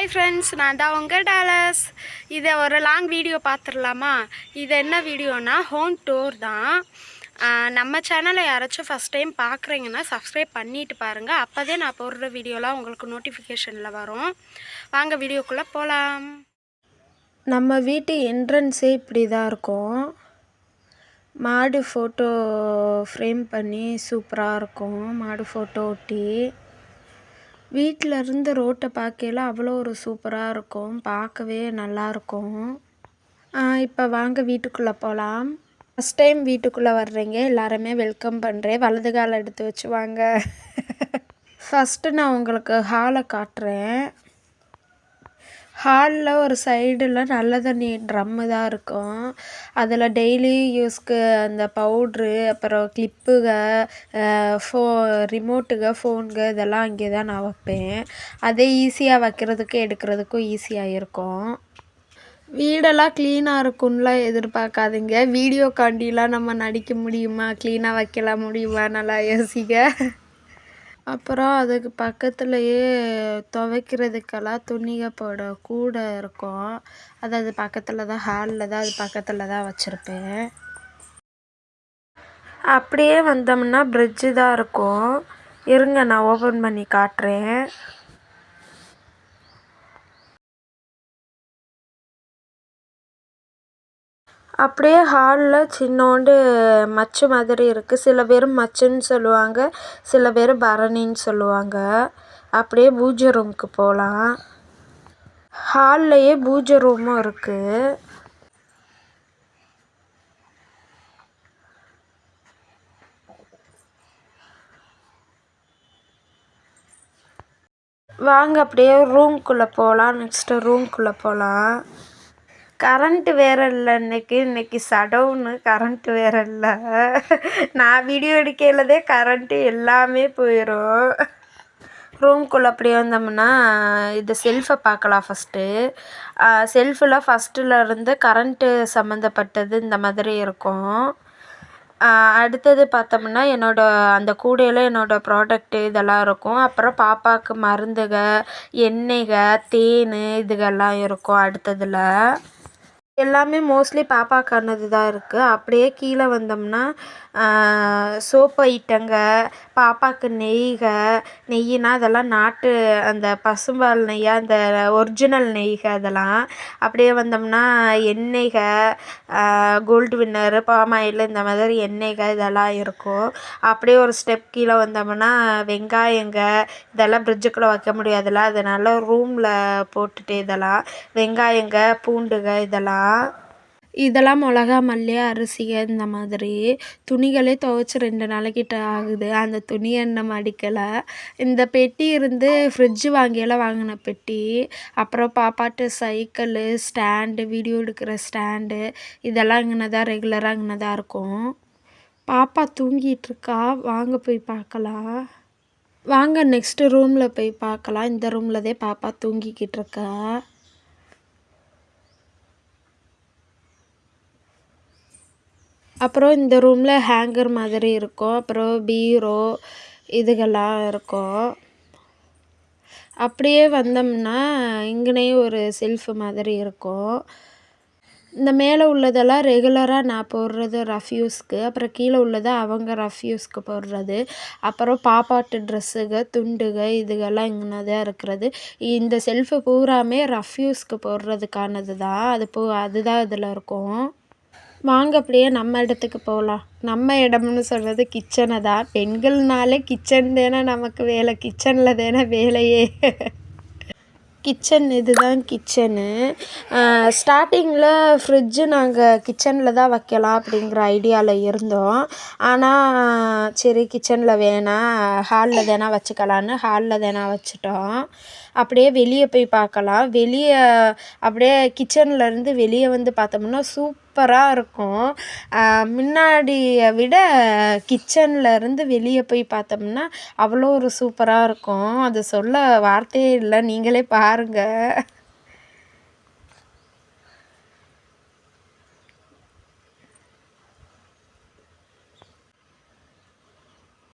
Hi friends, நான் தான் உங்கள் டாலஸ். இதை ஒரு லாங் வீடியோ பார்த்துடலாமா? இது என்ன வீடியோனா ஹோம் டூர் தான். நம்ம சேனலை யாராச்சும் ஃபஸ்ட் டைம் பார்க்குறீங்கன்னா சப்ஸ்கிரைப் பண்ணிட்டு பாருங்கள். அப்போதே நான் போடுற வீடியோலாம் உங்களுக்கு நோட்டிஃபிகேஷனில் வரும். வாங்க வீடியோக்குள்ளே போகலாம். நம்ம வீட்டு என்ட்ரன்ஸே இப்படி தான் இருக்கும். மாடு ஃபோட்டோ ஃப்ரேம் பண்ணி சூப்பராக இருக்கும். மாடு ஃபோட்டோ ஒட்டி வீட்டில் இருந்து ரோட்டை பார்க்கையில் அவ்வளோ ஒரு சூப்பராக இருக்கும். பார்க்கவே நல்லாயிருக்கும். இப்போ வாங்க வீட்டுக்குள்ளே போகலாம். ஃபஸ்ட் டைம் வீட்டுக்குள்ளே வர்றீங்க எல்லாருமே வெல்கம் பண்ணுறேன். வலது கால் எடுத்து வச்சு வாங்க. ஃபஸ்ட்டு நான் உங்களுக்கு ஹாலை காட்டுறேன். ஹாலில் ஒரு சைடில் நல்ல தண்ணி ட்ரம்மு தான் இருக்கும். அதில் டெய்லி யூஸ்க்கு அந்த பவுட்ரு, அப்புறம் கிளிப்புக, ரிமோட்டுக, ஃபோனுங்க இதெல்லாம் அங்கே தான் நான் வைப்பேன். அதே ஈஸியாக வைக்கிறதுக்கு எடுக்கிறதுக்கும் ஈஸியாக இருக்கும். வீடெல்லாம் க்ளீனாக இருக்கும்லாம் எதிர்பார்க்காதீங்க. வீடியோக்காண்டிலாம் நம்ம நடிக்க முடியுமா? க்ளீனாக வைக்கலாம் முடியுமா? நல்லா யோசிக்க. அப்புறம் அதுக்கு பக்கத்துலேயே துவைக்கிறதுக்கெல்லாம் துணிக போட கூடை இருக்கும். அது பக்கத்தில் தான், ஹாலில் தான், அது பக்கத்தில் தான் வச்சுருப்பேன். அப்படியே வந்தோம்னா ஃப்ரிட்ஜு தான் இருக்கும். இருங்க நான் ஓப்பன் பண்ணி காட்டுறேன். அப்படியே ஹாலில் சின்னோண்டு மச்சு மாதிரி இருக்குது. சில பேர் மச்சுன்னு சொல்லுவாங்க, சில பேர் பரணின்னு சொல்லுவாங்க. அப்படியே பூஜை ரூமுக்கு போகலாம். ஹால்லையே பூஜை ரூமும் இருக்குது. வாங்க அப்படியே ரூம்குள்ளே போகலாம். நெக்ஸ்ட்டு ரூம்குள்ளே போகலாம். கரண்ட்டு வேறு இல்லை. இன்னைக்கு ஷடவுனு. கரண்ட்டு வேறு இல்லை. நான் வீடியோ எடுக்கையிலதே கரண்ட்டு எல்லாமே போயிடும். ரூம்குள்ளே அப்படியே வந்தோம்னா இது செல்ஃபை பார்க்கலாம். ஃபஸ்ட்டு செல்ஃபில் ஃபஸ்ட்டில் இருந்து கரண்ட்டு சம்மந்தப்பட்டது இந்த மாதிரி இருக்கும். அடுத்தது பார்த்தோம்னா அந்த கூடையில் என்னோடய ப்ராடக்ட்டு இதெல்லாம் இருக்கும். அப்புறம் பாப்பாவுக்கு மருந்துக, எண்ணெய்க, தேன் இதுகெல்லாம் இருக்கும். அடுத்ததில் எல்லாமே மோஸ்ட்லி பாப்பாக்கானது தான் இருக்குது. அப்படியே கீழே வந்தோம்னா சோப்பு ஐட்டங்க, பாப்பாவுக்கு நெய்யினா அதெல்லாம் நாட்டு அந்த பசும்பால் நெய்யா, அந்த ஒரிஜினல் நெய்க அதெல்லாம். அப்படியே வந்தோம்னா எண்ணெய்க, கோல்டு வின்னர், பாம் ஆயில் இந்த மாதிரி எண்ணெய்க இதெல்லாம் இருக்கும். அப்படியே ஒரு ஸ்டெப் கீழே வந்தோம்னா வெங்காயங்க இதெல்லாம் ஃப்ரிட்ஜுக்குள்ளே வைக்க முடியாதுல்ல, அதனால ரூமில் போட்டுட்டு இதெல்லாம் வெங்காயங்க, பூண்டுக இதெல்லாம் மிளகா, மல்லி, அரிசிக இந்த மாதிரி துணிகளே துவைச்சி 2 நாளைக்கிட்ட ஆகுது. அந்த துணியை இன்னும் மடிக்கலை. இந்த பெட்டி இருந்து ஃப்ரிட்ஜு வாங்கின பெட்டி. அப்புறம் பாப்பாட்டு சைக்கிளு, ஸ்டாண்டு, வீடியோ எடுக்கிற ஸ்டாண்டு இதெல்லாம் இங்கே தான் ரெகுலராக இங்கே தான் இருக்கும். பாப்பா தூங்கிட்டுருக்கா. வாங்க போய் பார்க்கலாம். வாங்க நெக்ஸ்ட்டு ரூமில் போய் பார்க்கலாம். இந்த ரூமில் தான் பாப்பா தூங்கிக்கிட்டு இருக்கா. அப்புறம் இந்த ரூமில் ஹேங்கர் மாதிரி இருக்கும். அப்புறம் பீரோ இதுகெல்லாம் இருக்கும். அப்படியே வந்தோம்னா இங்கேயும் ஒரு செல்ஃபு மாதிரி இருக்கும். இந்த மேலே உள்ளதெல்லாம் ரெகுலராக நான் போடுறது ரஃப் யூஸ்க்கு. அப்புறம் கீழே உள்ளது அவங்க ரஃப் யூஸ்க்கு போடுறது. அப்புறம் பாப்பாட்டு ட்ரெஸ்ஸுக, துண்டுக இதுகெல்லாம் இங்கே தான் இருக்கிறது. இந்த செல்ஃபு பூராமே ரஃப் யூஸ்க்கு போடுறதுக்கானது தான். அதுதான் இதில் இருக்கும். வாங்க அப்படியே நம்ம இடத்துக்கு போகலாம். நம்ம இடம்னு சொல்கிறது கிச்சனை தான். பெண்கள்னாலே கிச்சன் தானே நமக்கு வேலை. கிச்சனில் தானே வேலையே. கிச்சன் இதுதான் கிச்சனு. ஸ்டார்டிங்கில் ஃப்ரிட்ஜு நாங்கள் கிச்சனில் தான் வைக்கலாம் அப்படிங்கிற ஐடியாவில் இருந்தோம். ஆனால் சரி கிச்சனில் வேணாம், ஹாலில் தானே வச்சுக்கலான்னு ஹாலில் தானே வச்சுட்டோம். அப்படியே வெளியே போய் பார்க்கலாம். வெளியே அப்படியே கிச்சன்லேருந்து வெளியே வந்து பார்த்தோம்னா சூப்பராக இருக்கும். முன்னாடியை விட கிச்சன்லேருந்து வெளியே போய் பார்த்தோம்னா அவ்வளோ ஒரு சூப்பராக இருக்கும். அது சொல்ல வார்த்தையே இல்லை. நீங்களே பாருங்கள்.